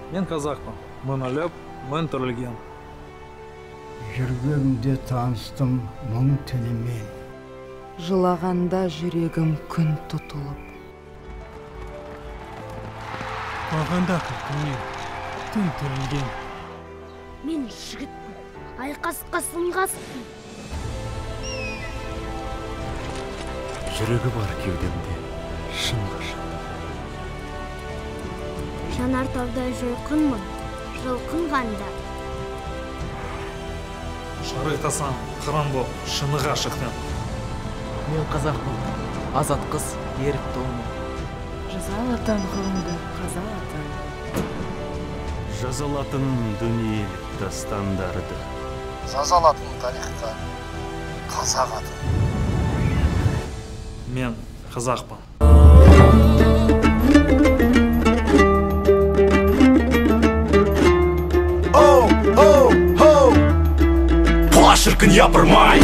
Мен қазақпын, мың өліп, мың тірілген. Жүргенде таныстым мың тілімен. Жылағанда жүрегім күн тұтылып. Бағанда күлкімен, түн тірілген. Мен жігітпін, айқасқа сынғаспын. Жүрегі бар кеудемде, шын ғашық. Жанартаудай жойқынмын, жылқынғанда. Шарықтасам, қыран боп, шыны ғашықтың. Мен қазақпын, азат қыз, ерік толмын. Жазалатан ғылымды, қазалатан. Жазалатын дүниелік дастандарды. Жазалатын тарихқа, қазақ атын. Мен қазақпын. Шіркін япырмай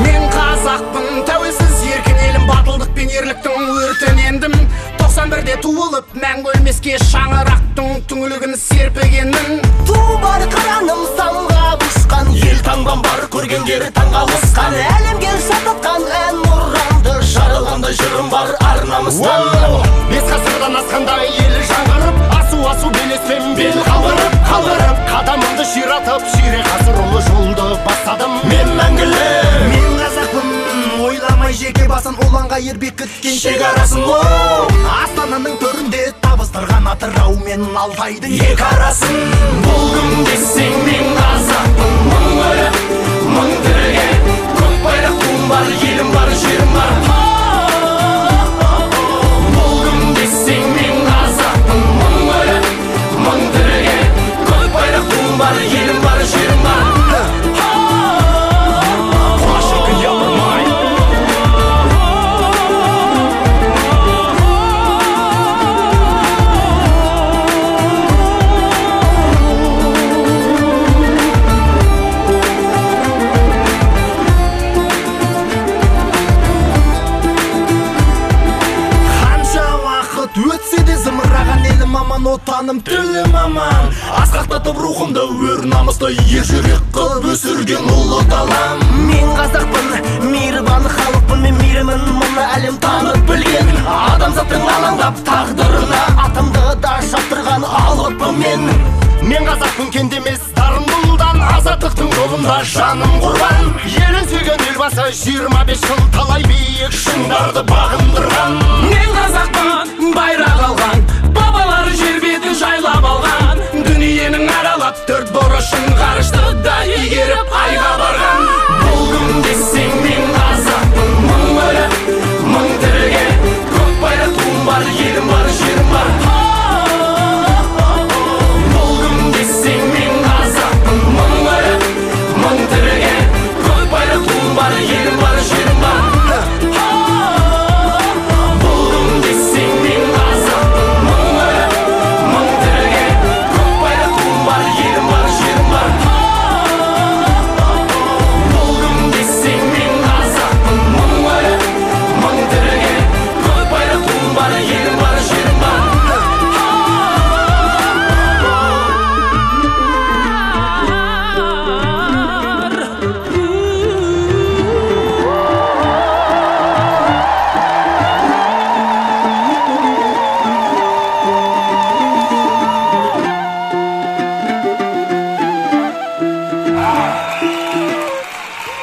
Мен қазақпын, тәуелсіз еркін елім, батылдық пен ерліктің өртенендім. 91-де туылып, мәңгі өлмеске шаңырақтың түңілігін серпігенмін. Ту бар қараным самға бұшқан, Ел таңбам бар көргендері таңға ұсқан. әлемге шататқан ән мұрамды, Жарылғандай жырым бар ар намыстан. 5 ғасырдан асқандай елі жаңғырып, асу белеспен бел қалғырып, қадамымды ширатып, ширек ғасыр ұлы жолды бастадым. Мен мәңгілік, мен қазақпын. қайыр бекіткен шекарасын оу астананың төрінде табыстырған атырау мен алтайдың екі арасын бұл кім десең мен қазақпын мың өліп мың тіріге көк байрақ туым бар елім бар жерім бар бұл кім десең мен қазақпын мың өліп мың тіріге көк байрақ туым бар елім бар жерім бар отаным тілім аман асқақтатып рухымды өр намысты ержүрек қылып өсірген ұлы далам мен қазақпын мейірбан халықпын мен мейірімін мұны әлем танып білген адамзаттың алаңдап тағдырына атымды да шаптырған алыппын мен қазақпын кенде емес дарынды ұлдан азаттықтың жолында жаным құрбан елін сүйген елбасы 25 жыл талай биік шыңдарды бағындырған мен қазақпын байрақ алған бабалары жер бетін жайлап алған дүниенің аралап төрт бұрышын ғарышты да игеріп айға барған бұл кім десең мен қазақпын мың өліп мың тіріге көк байрақ туым бар елім бар жерім бар бұл кім десең мен қазақпын мың өліп мың тіріге көк байрақ туым бар елім бар жерім бар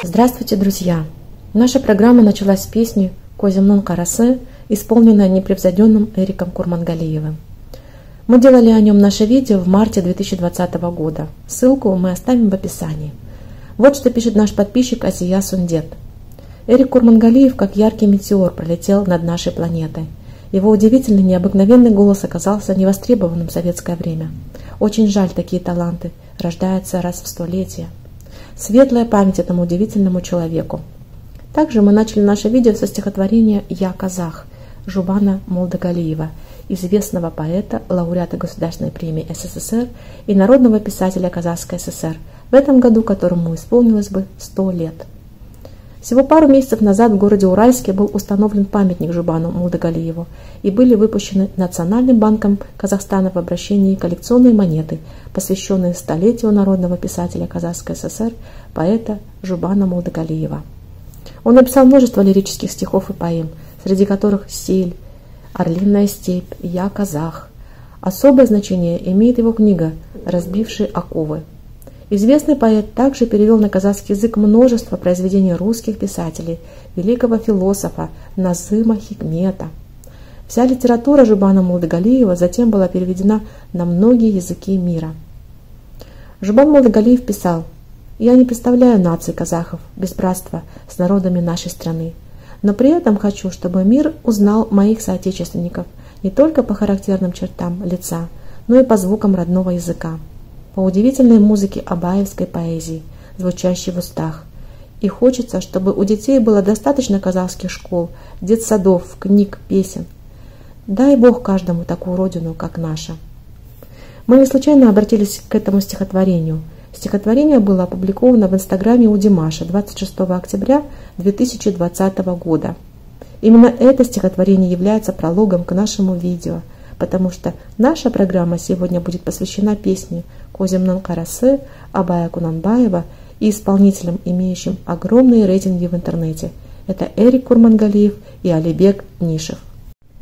Здравствуйте, друзья! Наша программа началась с песни «Коземнун карасы», исполненной непревзойденным Эриком Курмангалиевым. Мы делали о нем наше видео в марте 2020 года. Ссылку мы оставим в описании. Вот что пишет наш подписчик Азия Сундет. Эрик Курмангалиев, как яркий метеор, пролетел над нашей планетой. Его удивительный, необыкновенный голос оказался невостребованным в советское время. Очень жаль, такие таланты рождаются раз в столетие. Светлая память этому удивительному человеку. Также мы начали наше видео со стихотворения «Я казах» Жубана Молдагалиева, известного поэта, лауреата Государственной премии СССР и народного писателя Казахской ССР, в этом году которому исполнилось бы 100 лет. Всего пару месяцев назад в городе Уральске был установлен памятник Жубану Молдагалиеву и были выпущены Национальным банком Казахстана в обращении коллекционные монеты, посвященные столетию народного писателя Казахской ССР, поэта Жубана Молдагалиева. Он написал множество лирических стихов и поэм, среди которых «Сель», «Орлиная степь», «Я казах». Особое значение имеет его книга «Разбившие оковы». Известный поэт также перевел на казахский язык множество произведений русских писателей, великого философа Назыма Хикмета. Вся литература Жубана Молдагалиева затем была переведена на многие языки мира. Жубан Молдагалиев писал: «Я не представляю нации казахов без братства с народами нашей страны, но при этом хочу, чтобы мир узнал моих соотечественников не только по характерным чертам лица, но и по звукам родного языка, по удивительной музыке абаевской поэзии, звучащей в устах. И хочется, чтобы у детей было достаточно казахских школ, детсадов, книг, песен. Дай Бог каждому такую родину, как наша». Мы не случайно обратились к этому стихотворению. Стихотворение было опубликовано в Инстаграме у Димаша 26 октября 2020 года. Именно это стихотворение является прологом к нашему видео, потому что наша программа сегодня будет посвящена песне «Коземнун карасы» Абая Кунанбаева и исполнителям, имеющим огромные рейтинги в интернете. Это Эрик Курмангалиев и Алибек Нишев.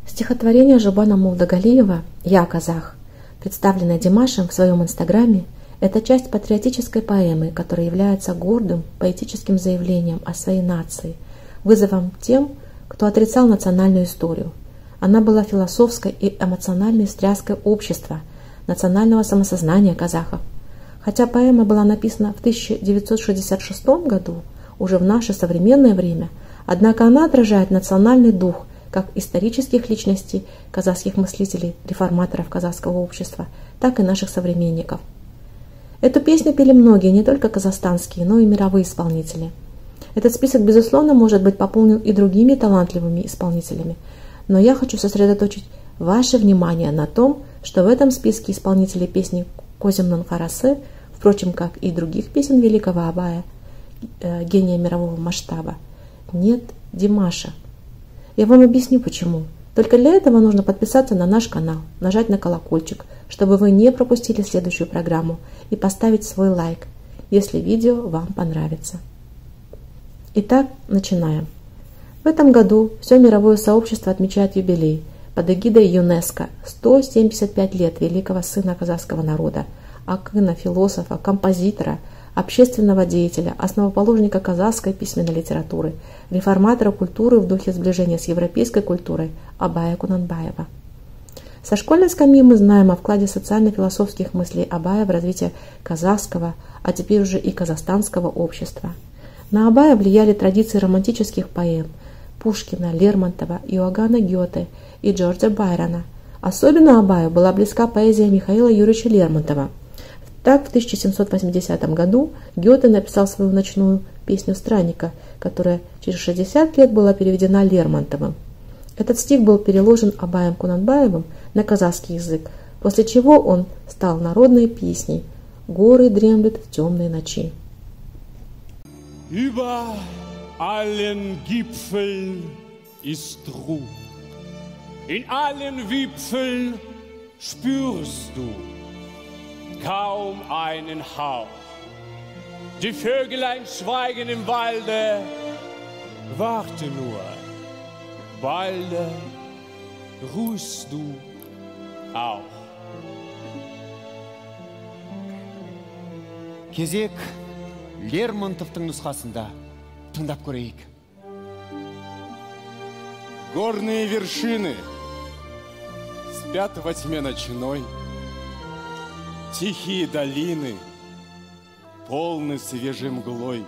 Стихотворение Жубана Молдагалиева «Я казах», представленное Димашем в своем инстаграме, это часть патриотической поэмы, которая является гордым поэтическим заявлением о своей нации, вызовом тем, кто отрицал национальную историю. Она была философской и эмоциональной встряской общества, национального самосознания казахов. Хотя поэма была написана в 1966 году, уже в наше современное время, однако она отражает национальный дух как исторических личностей, казахских мыслителей, реформаторов казахского общества, так и наших современников. Эту песню пели многие, не только казахстанские, но и мировые исполнители. Этот список, безусловно, может быть пополнен и другими талантливыми исполнителями, но я хочу сосредоточить ваше внимание на том, что в этом списке исполнителей песни «Козымның қарасы», впрочем, как и других песен великого Абая, гения мирового масштаба, нет Димаша. Я вам объясню почему. Только для этого нужно подписаться на наш канал, нажать на колокольчик, чтобы вы не пропустили следующую программу, и поставить свой лайк, если видео вам понравится. Итак, начинаем. В этом году все мировое сообщество отмечает юбилей под эгидой ЮНЕСКО 175 лет великого сына казахского народа, акына, философа, композитора, общественного деятеля, основоположника казахской письменной литературы, реформатора культуры в духе сближения с европейской культурой Абая Кунанбаева. Со школьной скамьи мы знаем о вкладе социально-философских мыслей Абая в развитие казахского, а теперь уже и казахстанского общества. На Абая влияли традиции романтических поэм Пушкина, Лермонтова, Иоганна Гёте и Джорджа Байрона. Особенно Абаю была близка поэзия Михаила Юрьевича Лермонтова. Так, в 1780 году Гёте написал свою ночную песню «Странника», которая через 60 лет была переведена Лермонтовым. Этот стих был переложен Абаем Кунанбаевым на казахский язык, после чего он стал народной песней «Горы дремлют в темной ночи». Über allen Gipfeln ist Ruhe. In allen Wipfeln spürst du kaum einen Hauch. Die Vögelein schweigen im Walde, warte nur, balde ruhst du auch. Кезек Лермонтовтың нұсқасында тыңдап көрейік. Горные вершины спят во тьме ночной, тихие долины полны свежей мглой.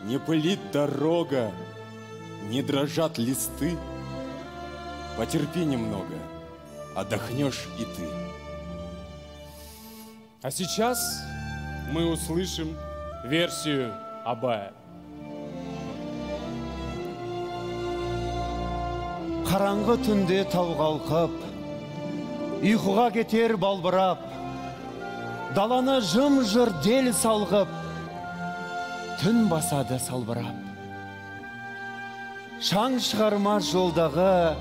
Не пылит дорога, не дрожат листы. Потерпи немного, отдохнешь и ты. А сейчас мы услышим версию Абая. Қараңғы түнде тау қалқып, ұйқыға кетер балбырап, даланы жым-жыр дел салғып, түн басады салбырап. Шаң шығармас жолдағы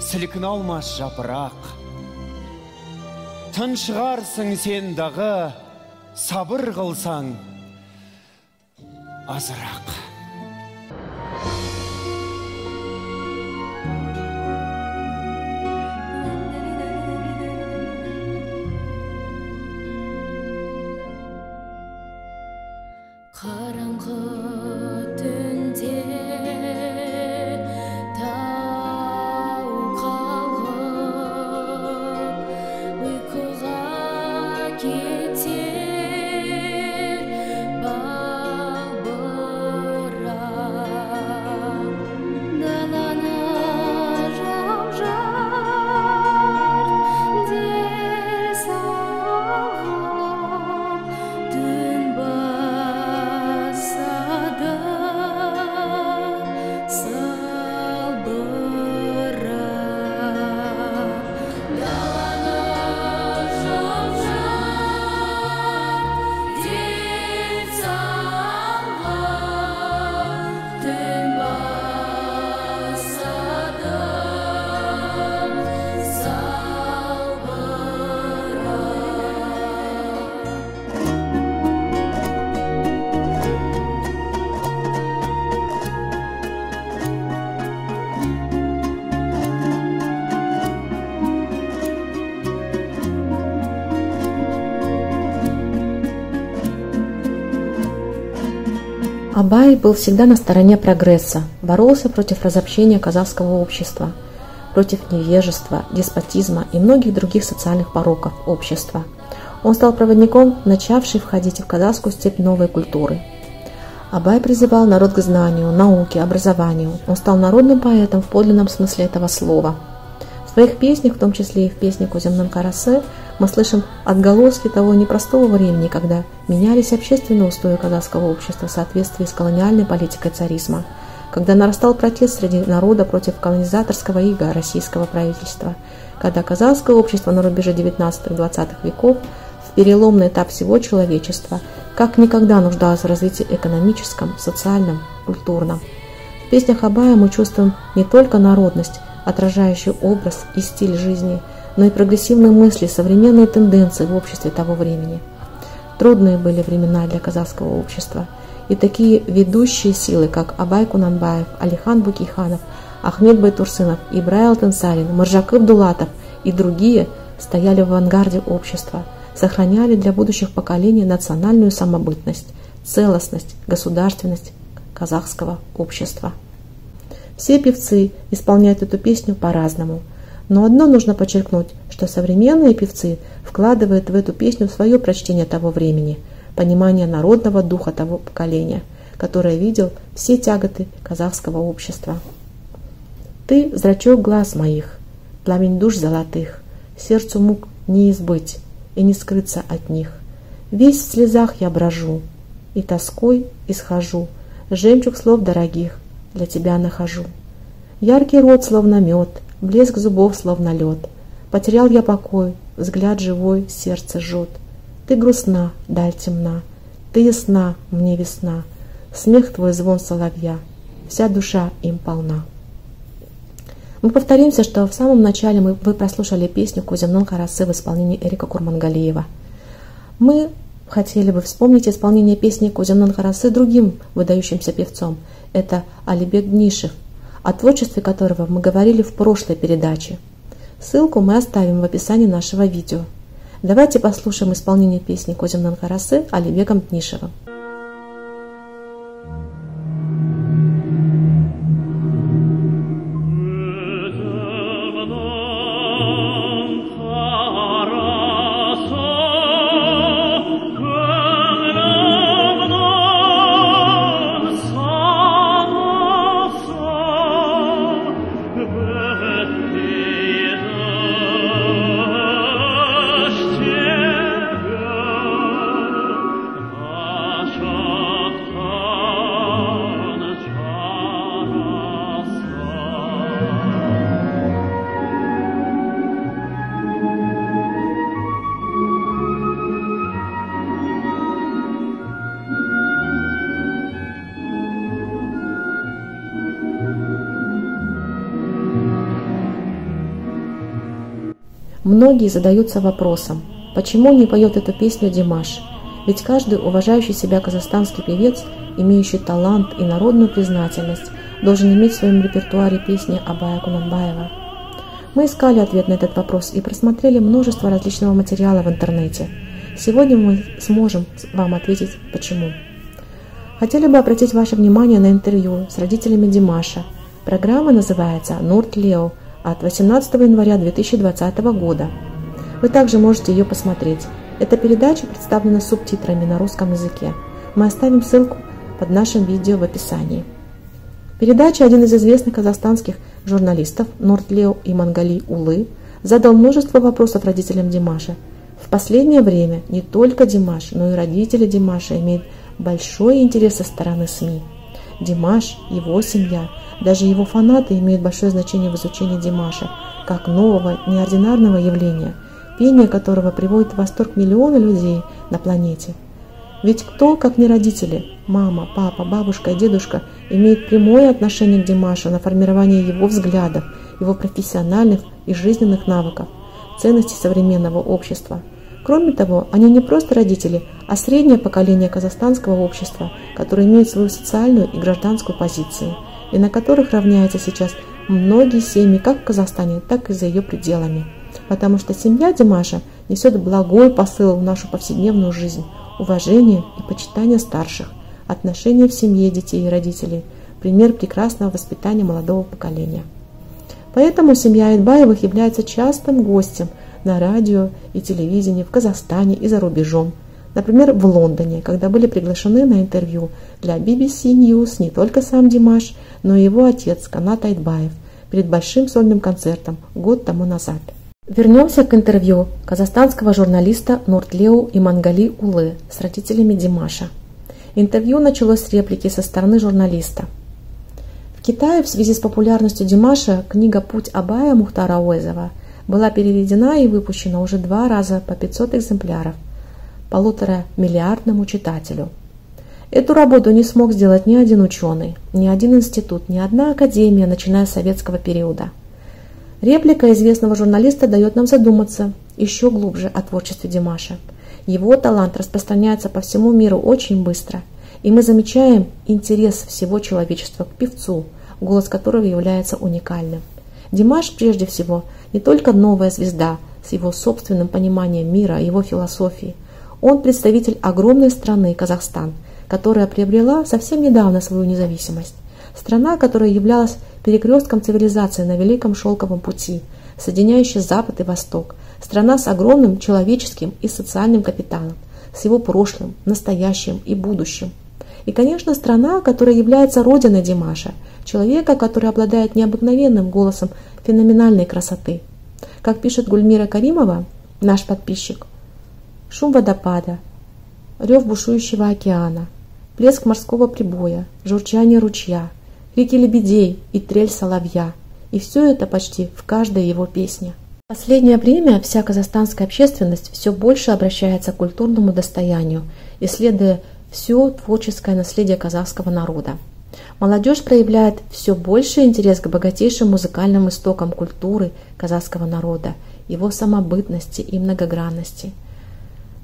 сілкін алмас жапырақ, тын шығарсың сен дағы, сабыр қылсаң азырақ. Абай был всегда на стороне прогресса, боролся против разобщения казахского общества, против невежества, деспотизма и многих других социальных пороков общества. Он стал проводником, начавший входить в казахскую степь новой культуры. Абай призывал народ к знанию, науке, образованию. Он стал народным поэтом в подлинном смысле этого слова. В своих песнях, в том числе и в песне «Коземнын карасы», мы слышим отголоски того непростого времени, когда менялись общественные устои казахского общества в соответствии с колониальной политикой царизма, когда нарастал протест среди народа против колонизаторского ига российского правительства, когда казахское общество на рубеже 19-20 веков в переломный этап всего человечества как никогда нуждалось в развитии экономическом, социальном, культурном. В песнях Абая мы чувствуем не только народность, отражающую образ и стиль жизни, но и прогрессивные мысли, современные тенденции в обществе того времени. Трудные были времена для казахского общества, и такие ведущие силы, как Абай Кунанбаев, Алихан Бөкейханов, Ахмет Байтурсынов, Ибрай Алтынсарин, Мыржакып Дулатов и другие стояли в авангарде общества, сохраняли для будущих поколений национальную самобытность, целостность, государственность казахского общества. Все певцы исполняют эту песню по-разному, но одно нужно подчеркнуть, что современные певцы вкладывают в эту песню свое прочтение того времени, понимание народного духа того поколения, которое видел все тяготы казахского общества. Ты — зрачок глаз моих, пламень душ золотых, сердцу мук не избыть и не скрыться от них. Весь в слезах я брожу, и тоской исхожу, жемчуг слов дорогих для тебя нахожу. Яркий рот, словно мед, блеск зубов, словно лед. Потерял я покой, взгляд живой, сердце жжет. Ты грустна, даль темна, ты ясна, мне весна. Смех твой звон соловья, вся душа им полна. Мы повторимся, что в самом начале вы прослушали песню «Коземнын карасы» в исполнении Эрика Курмангалиева. Мы хотели бы вспомнить исполнение песни «Коземнын карасы» другим выдающимся певцом. Это Алибек Днишев, о творчестве которого мы говорили в прошлой передаче. Ссылку мы оставим в описании нашего видео. Давайте послушаем исполнение песни «Коземнын карасы» Алибеком Днишевым. Многие задаются вопросом, почему не поет эту песню Димаш? Ведь каждый уважающий себя казахстанский певец, имеющий талант и народную признательность, должен иметь в своем репертуаре песни Абая Кунанбаева. Мы искали ответ на этот вопрос и просмотрели множество различного материала в интернете. Сегодня мы сможем вам ответить, почему. Хотели бы обратить ваше внимание на интервью с родителями Димаша. Программа называется «Нурт Лео» от 18 января 2020 года. Вы также можете ее посмотреть. Эта передача представлена субтитрами на русском языке. Мы оставим ссылку под нашим видео в описании. В передаче один из известных казахстанских журналистов Нурт Лео Имангали Улы задал множество вопросов родителям Димаша. В последнее время не только Димаш, но и родители Димаша имеют большой интерес со стороны СМИ. Димаш, его семья, даже его фанаты имеют большое значение в изучении Димаша, как нового, неординарного явления, пение которого приводит в восторг миллионы людей на планете. Ведь кто, как не родители, мама, папа, бабушка и дедушка, имеет прямое отношение к Димашу на формирование его взглядов, его профессиональных и жизненных навыков, ценностей современного общества. Кроме того, они не просто родители, а среднее поколение казахстанского общества, которое имеет свою социальную и гражданскую позицию, и на которых равняются сейчас многие семьи как в Казахстане, так и за ее пределами. Потому что семья Димаша несет благой посыл в нашу повседневную жизнь, уважение и почитание старших, отношения в семье детей и родителей, пример прекрасного воспитания молодого поколения. Поэтому семья Айтбаевых является частым гостем на радио и телевидении в Казахстане и за рубежом. Например, в Лондоне, когда были приглашены на интервью для BBC News не только сам Димаш, но и его отец Канат Айтбаев перед большим сольным концертом год тому назад. Вернемся к интервью казахстанского журналиста Нуртлеу Имангали Улы с родителями Димаша. Интервью началось с реплики со стороны журналиста. В Китае в связи с популярностью Димаша книга «Путь Абая» Мухтара Ауэзова была переведена и выпущена уже 2 раза по 500 экземпляров 1,5-миллиардному читателю. Эту работу не смог сделать ни один ученый, ни один институт, ни одна академия, начиная с советского периода. Реплика известного журналиста дает нам задуматься еще глубже о творчестве Димаша. Его талант распространяется по всему миру очень быстро, и мы замечаем интерес всего человечества к певцу, голос которого является уникальным. Димаш, прежде всего, не только новая звезда с его собственным пониманием мира, его философии. Он представитель огромной страны Казахстан, которая приобрела совсем недавно свою независимость. Страна, которая являлась перекрестком цивилизации на Великом Шелковом пути, соединяющей Запад и Восток. Страна с огромным человеческим и социальным капиталом, с его прошлым, настоящим и будущим. И, конечно, страна, которая является родиной Димаша, человека, который обладает необыкновенным голосом феноменальной красоты. Как пишет Гульмира Каримова, наш подписчик, шум водопада, рев бушующего океана, плеск морского прибоя, журчание ручья, крики лебедей и трель соловья. И все это почти в каждой его песне. В последнее время вся казахстанская общественность все больше обращается к культурному достоянию, исследуя все творческое наследие казахского народа. Молодежь проявляет все больше интерес к богатейшим музыкальным истокам культуры казахского народа, его самобытности и многогранности.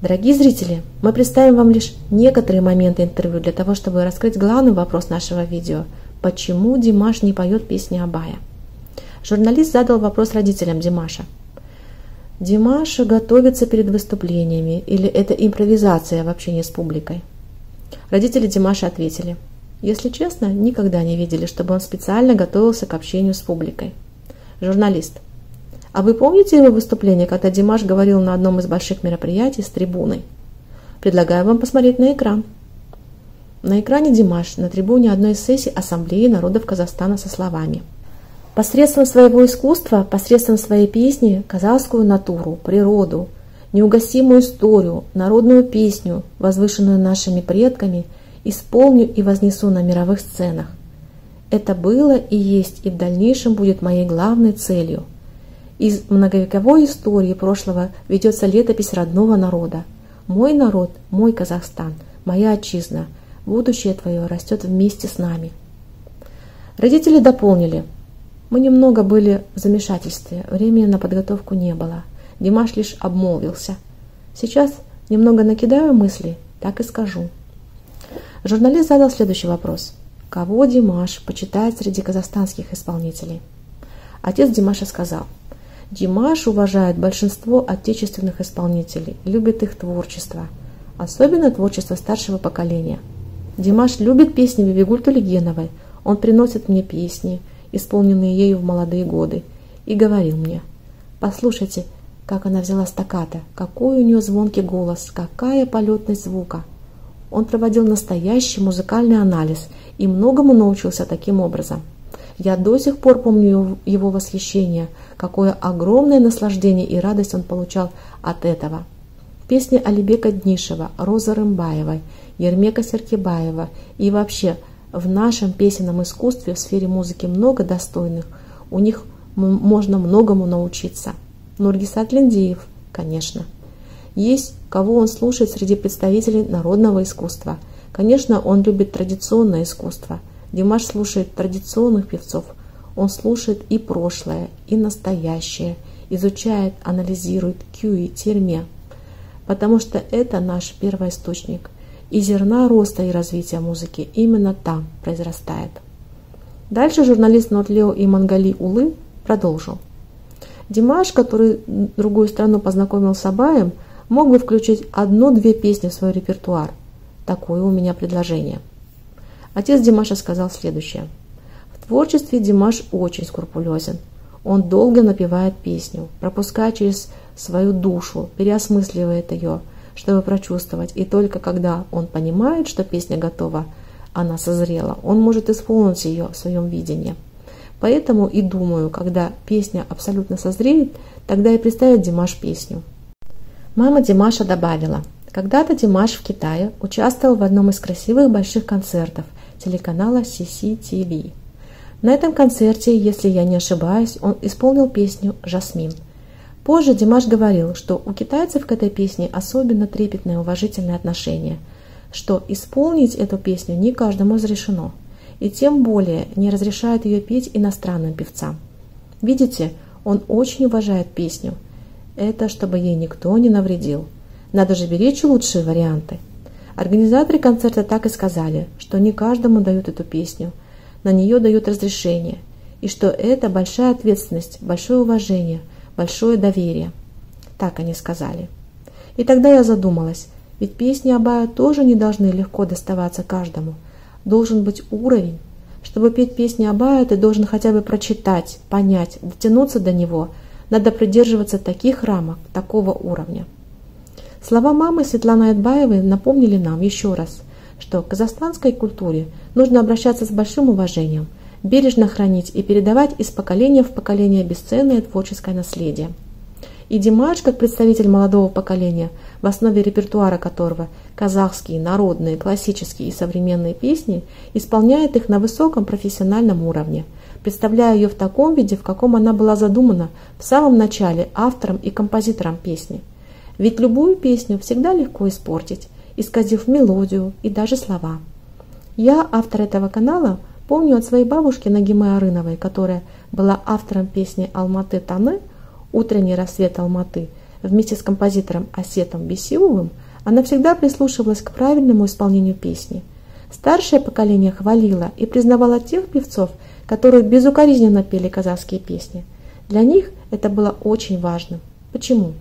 Дорогие зрители, мы представим вам лишь некоторые моменты интервью для того, чтобы раскрыть главный вопрос нашего видео – почему Димаш не поет песни Абая? Журналист задал вопрос родителям Димаша. Димаш готовится перед выступлениями или это импровизация в общении с публикой? Родители Димаша ответили: если честно, никогда не видели, чтобы он специально готовился к общению с публикой. Журналист: а вы помните его выступление, когда Димаш говорил на одном из больших мероприятий с трибуной? Предлагаю вам посмотреть на экран. На экране Димаш на трибуне одной из сессий Ассамблеи народов Казахстана со словами: посредством своего искусства, посредством своей песни, казахскую натуру, природу, неугасимую историю, народную песню, возвышенную нашими предками, исполню и вознесу на мировых сценах. Это было и есть и в дальнейшем будет моей главной целью. Из многовековой истории прошлого ведется летопись родного народа. Мой народ, мой Казахстан, моя отчизна, будущее твое растет вместе с нами. Родители дополнили: мы немного были в замешательстве, времени на подготовку не было. Димаш лишь обмолвился. Сейчас немного накидаю мыслей, так и скажу. Журналист задал следующий вопрос. Кого Димаш почитает среди казахстанских исполнителей? Отец Димаша сказал: Димаш уважает большинство отечественных исполнителей, любит их творчество, особенно творчество старшего поколения. Димаш любит песни Бибигуль Тулегеновой, он приносит мне песни, исполненные ею в молодые годы, и говорил мне: послушайте, как она взяла стаккато, какой у нее звонкий голос, какая полетность звука. Он проводил настоящий музыкальный анализ и многому научился таким образом. Я до сих пор помню его восхищение, какое огромное наслаждение и радость он получал от этого. Песни Алибека Днишева, Розы Рымбаевой, Ермека Серкебаева и вообще в нашем песенном искусстве в сфере музыки много достойных, у них можно многому научиться. Нургисат Линдиев, конечно. Есть кого он слушает среди представителей народного искусства. Конечно, он любит традиционное искусство. Димаш слушает традиционных певцов. Он слушает и прошлое, и настоящее, изучает, анализирует кюи, терме, потому что это наш первоисточник. И зерна роста и развития музыки именно там произрастает. Дальше журналист Нуртлеу Имангали Улы продолжил. Димаш, который другую страну познакомил с Абаем, мог бы включить 1-2 песни в свой репертуар. Такое у меня предложение. Отец Димаша сказал следующее. В творчестве Димаш очень скрупулезен. Он долго напевает песню, пропуская через свою душу, переосмысливает ее, чтобы прочувствовать. И только когда он понимает, что песня готова, она созрела, он может исполнить ее в своем видении. Поэтому и думаю, когда песня абсолютно созреет, тогда и представит Димаш песню. Мама Димаша добавила, когда-то Димаш в Китае участвовал в одном из красивых больших концертов телеканала CCTV. На этом концерте, если я не ошибаюсь, он исполнил песню «Жасмин». Позже Димаш говорил, что у китайцев к этой песне особенно трепетное уважительное отношение, что исполнить эту песню не каждому разрешено, и тем более не разрешают ее петь иностранным певцам. Видите, он очень уважает песню. Это чтобы ей никто не навредил. Надо же беречь лучшие варианты. Организаторы концерта так и сказали, что не каждому дают эту песню, на нее дают разрешение, и что это большая ответственность, большое уважение, большое доверие. Так они сказали. И тогда я задумалась, ведь песни Абая тоже не должны легко доставаться каждому. Должен быть уровень. Чтобы петь песни Абая, ты должен хотя бы прочитать, понять, дотянуться до него. Надо придерживаться таких рамок, такого уровня. Слова мамы Светланы Айтбаевой напомнили нам еще раз, что к казахстанской культуре нужно обращаться с большим уважением, бережно хранить и передавать из поколения в поколение бесценное творческое наследие. И Димаш, как представитель молодого поколения, в основе репертуара которого казахские, народные, классические и современные песни, исполняет их на высоком профессиональном уровне, представляя ее в таком виде, в каком она была задумана в самом начале автором и композитором песни. Ведь любую песню всегда легко испортить, исказив мелодию и даже слова. Я, автор этого канала, помню от своей бабушки Нагимы Арыновой, которая была автором песни «Алматы Таны» «Утренний рассвет Алматы», вместе с композитором Асетом Бесиуловым, она всегда прислушивалась к правильному исполнению песни. Старшее поколение хвалило и признавало тех певцов, которые безукоризненно пели казахские песни. Для них это было очень важным. Почему?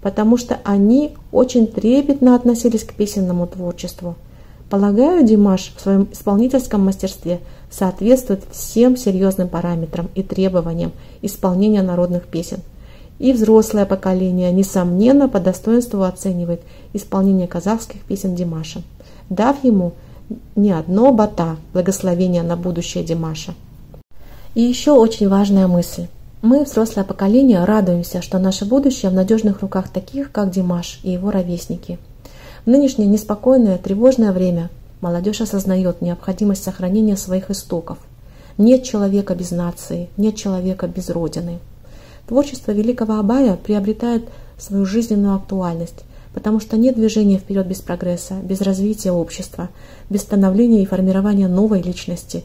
Потому что они очень трепетно относились к песенному творчеству. Полагаю, Димаш в своем исполнительском мастерстве соответствует всем серьезным параметрам и требованиям исполнения народных песен. И взрослое поколение, несомненно, по достоинству оценивает исполнение казахских песен Димаша, дав ему не одно бата, благословение на будущее Димаша. И еще очень важная мысль. Мы, взрослое поколение, радуемся, что наше будущее в надежных руках таких, как Димаш и его ровесники. В нынешнее неспокойное, тревожное время молодежь осознает необходимость сохранения своих истоков. Нет человека без нации, нет человека без Родины. Творчество великого Абая приобретает свою жизненную актуальность, потому что нет движения вперед без прогресса, без развития общества, без становления и формирования новой личности.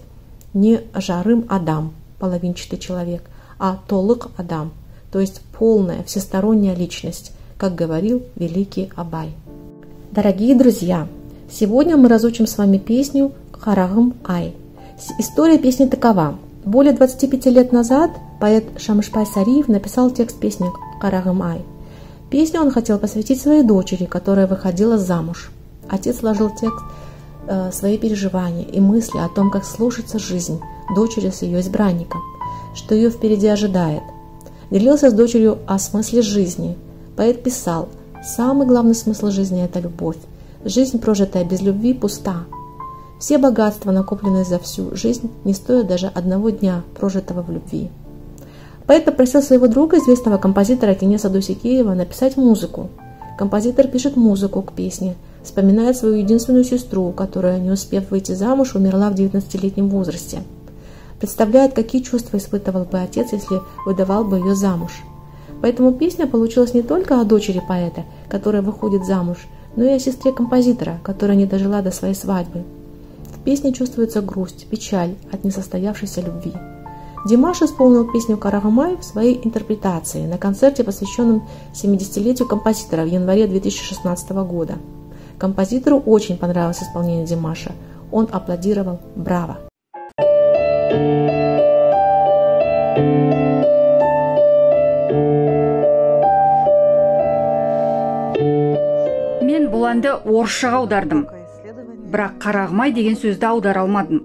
Не Жарым Адам, половинчатый человек, а Толык Адам, то есть полная, всесторонняя личность, как говорил великий Абай. Дорогие друзья, сегодня мы разучим с вами песню «Карагым Ай». История песни такова. Более 25 лет назад поэт Шамышбай Сариев написал текст песни «Карагым Ай». Песню он хотел посвятить своей дочери, которая выходила замуж. Отец вложил в текст свои переживания и мысли о том, как сложится жизнь дочери с ее избранником, что ее впереди ожидает. Делился с дочерью о смысле жизни. Поэт писал: «Самый главный смысл жизни – это любовь. Жизнь, прожитая без любви, пуста. Все богатства, накопленные за всю жизнь, не стоят даже одного дня, прожитого в любви». Поэт попросил своего друга, известного композитора Кенеса Дусикеева, написать музыку. Композитор пишет музыку к песне, вспоминает свою единственную сестру, которая, не успев выйти замуж, умерла в 19-летнем возрасте. Представляет, какие чувства испытывал бы отец, если выдавал бы ее замуж. Поэтому песня получилась не только о дочери поэта, которая выходит замуж, но и о сестре композитора, которая не дожила до своей свадьбы. В песне чувствуется грусть, печаль от несостоявшейся любви. Димаш исполнил песню «Карагым Ай» в своей интерпретации на концерте, посвященном 70-летию композитора в январе 2016 года. Композитору очень понравилось исполнение Димаша. Он аплодировал «Браво!». Мен бұл әнді орысшаға аудардым. Бірақ қарағым-ай деген сөзді аудара алмадым.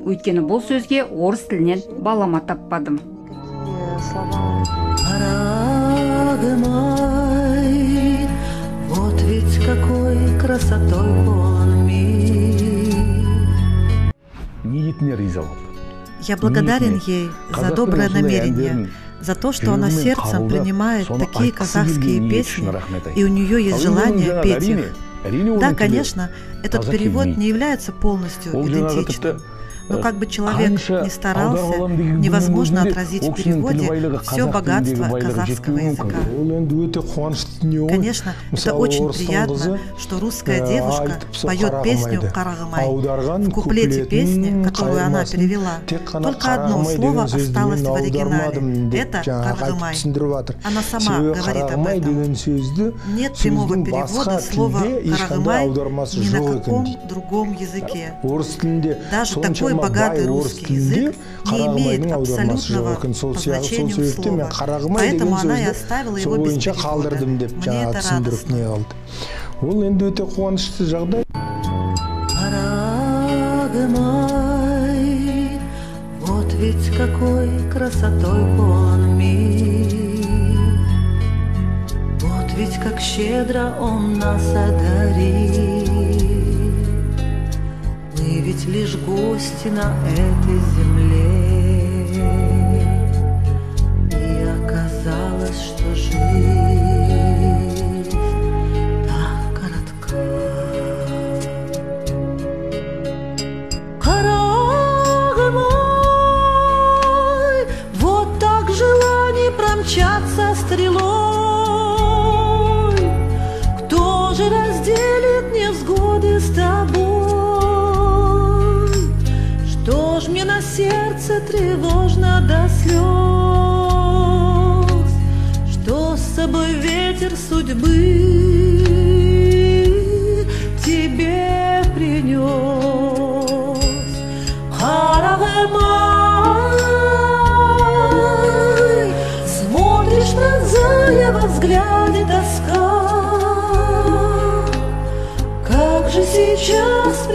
Өйткені бұл сөзге орыс тілінен балама таппадым. Қарағым-ай, вот ведь какой красотой он мир. Ниетіне риза болды. Я благодарен ей за доброе намерение, за то, что она сердцем принимает такие казахские песни, и у нее есть желание петь их. Да, конечно, этот перевод не является полностью идентичным. Но как бы человек ни старался, невозможно отразить в переводе все богатство казахского языка. Конечно, это очень приятно, что русская девушка поет песню «Қарағым-ай». В куплете песни, которую она перевела, только одно слово осталось в оригинале. Это «Қарағым-ай». Она сама говорит об этом. Нет прямого перевода слова «Қарағым-ай» ни на каком другом языке. Даже такой богатый русский язык не имеет абсолютного по значению слова. Поэтому она и оставила его без перевода. Мне это радостно. Қарағым-ай, вот ведь какой красотой он мир. Вот ведь как щедро он нас одарил. Мы ведь лишь гости на этой земле, и оказалось, что жизнь так коротка. Қарағым-ай, вот так желание промчаться стрелой. Кто же разделит невзгоды с тобой? Что ж мне на сердце тревожно до слез? Что с собой ветер судьбы тебе принес? Қарағым-ай, смотришь, пронзая во взгляде тоска. Как же сейчас